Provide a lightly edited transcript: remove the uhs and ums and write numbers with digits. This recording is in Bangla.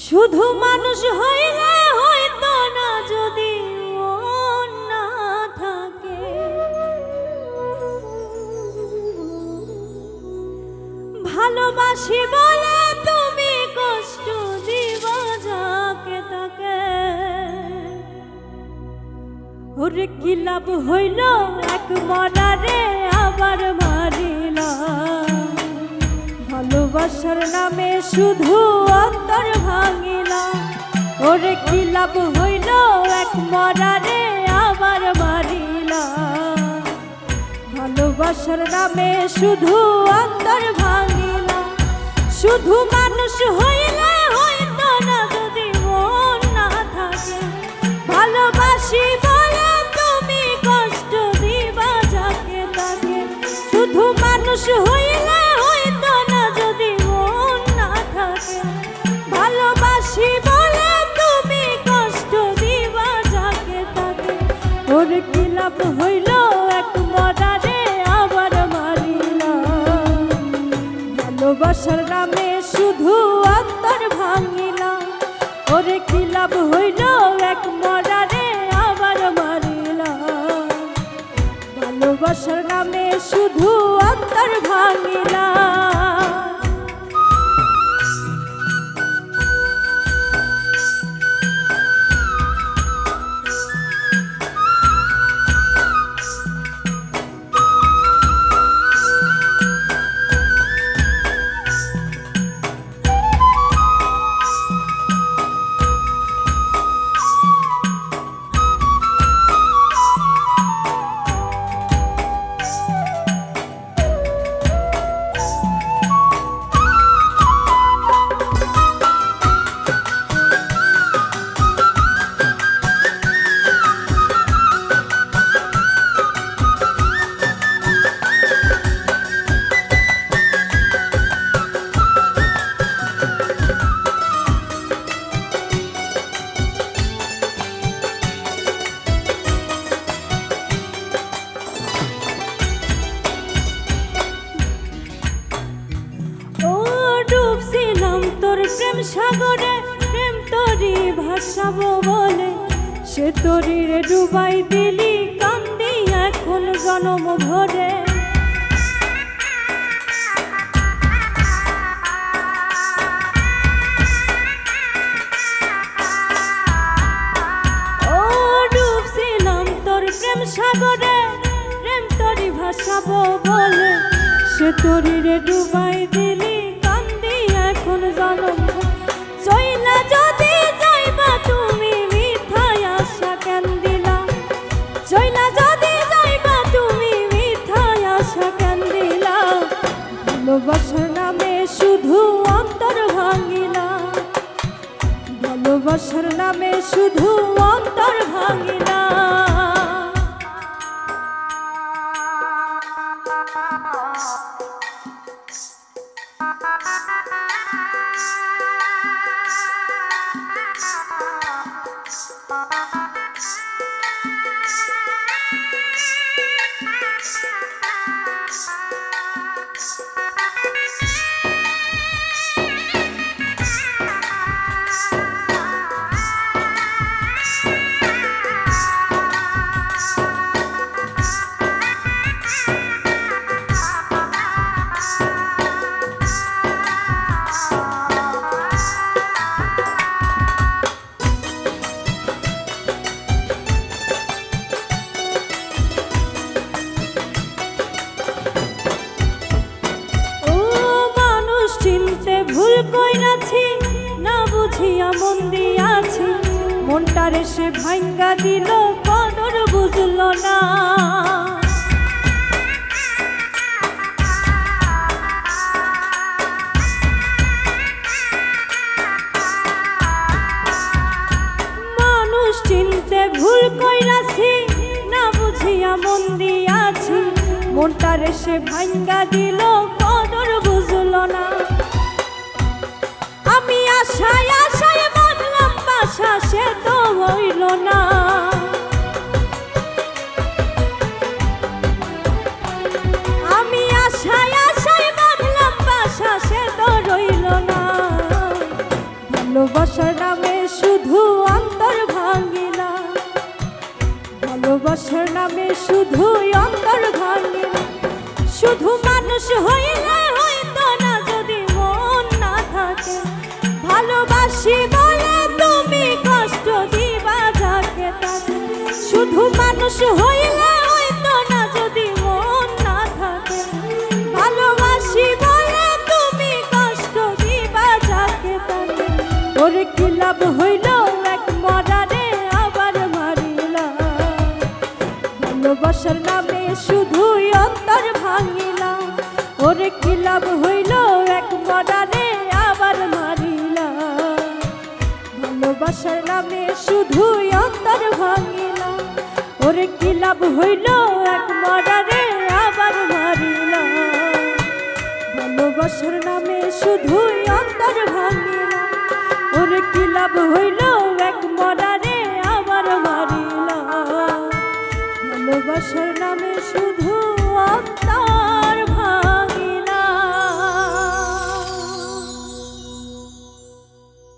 শুধু মানুষ হইলে হইতো না যদি মন না থাকে, ভালোবাসি বলে তুমি কষ্ট দিবা যাকে তাকে। ওরে কি লাভ হইল এক মরারে আবার মারিলা, ভালোবাসার নামে শুধু অন্তর ভাঙিলা। ওরে কি লাভ হইল এক মরারে আবার মারিলা, ভালোবাসার নামে শুধু অন্তর ভাঙিলা। শুধু মানুষ হইলে হইতো না যদি মন না থাকে, ভালোবাসি বলে তুমি কষ্ট দিবা যাকে তাকে। শুধু মানুষ হইলে হইতো না যদি মন না থাকে, ভালোবাসি বলে তুমি কষ্ট দিবা যাকে তাকে। ওর কি লাভ হইল এক মরারে আবার মারিলা, ভালোবাসার নামে শুধু অন্তর ভাঙিলা। ওরে কি লাভ হইল এক মরারে আবার মারিলা, ভালোবাসার নামে শুধু অন্তর ভাঙিলা। প্রেম সাগরে প্রেম তরি ভাসাবো বলে, সে তরিরে ডুবাই দিলি কান্দি এখন জনম ভরে। ও ডুবছিলাম তোর প্রেম সাগরে প্রেম তরি ভাসাবো বলে, সে তরিরে ডুবাই দিলি কান্দি এখন জনম। চইলা যদি যাইবা তুমি মিথায় আশা কেন দিলা, চইলা যদি যাইবা তুমি মিথায় আশা কেন দিলা। ভালোবাসার নামে শুধু অন্তর ভাঙিলা, ভালোবাসার নামে শুধু অন্তর ভাঙিলা। ভুল কইরাছি না বুঝিয়া মন দিয়াছি, মনটারে সে ভাঙ্গা দিল কদর বুঝল না। মানুষ চিনতে ভুল কইরাছি না বুঝিয়া মন দিয়াছি, মনটারে সে ভাঙ্গা দিল কদর বুঝলো না। আমি আশায় আশায় বাঁধলাম বাসা সে তো হইল না। আমি আশায় আশায় বাঁধলাম বাসা সে তো রইল না। ভালোবাসার নামে শুধু অন্তর ভাঙিলা, ভালোবাসার নামে শুধু অন্তর ভাঙিলা। শুধু মানুষ হইলে হইতো না যদি মন না থাকে। ভালোবাসি বলে তুমি কষ্ট দিবা যাকে তাকে। শুধু মানুষ হইলে হইতো না যদি মন না থাকে। ভালোবাসি বলে তুমি কষ্ট দিবা যাকে তাকে। ওরে কি লাভ হইল এক মরারে আবার মারিলা। ভালোবাসার নামে শুধু অন্তর ভাঙিলা। ওরে কি লাভ হইল এক মরারে আবার মারিলা। ভালোবাসার নামে শুধু অন্তর ভাঙিলা। ওরে কি লাভ হইল এক মরারে আবার মারিলা। ভালোবাসার নামে শুধু অন্তর ভাঙিলা। ওরে কি লাভ হইল এক মরারে আবার মারিলা। ভালোবাসার নামে শুধু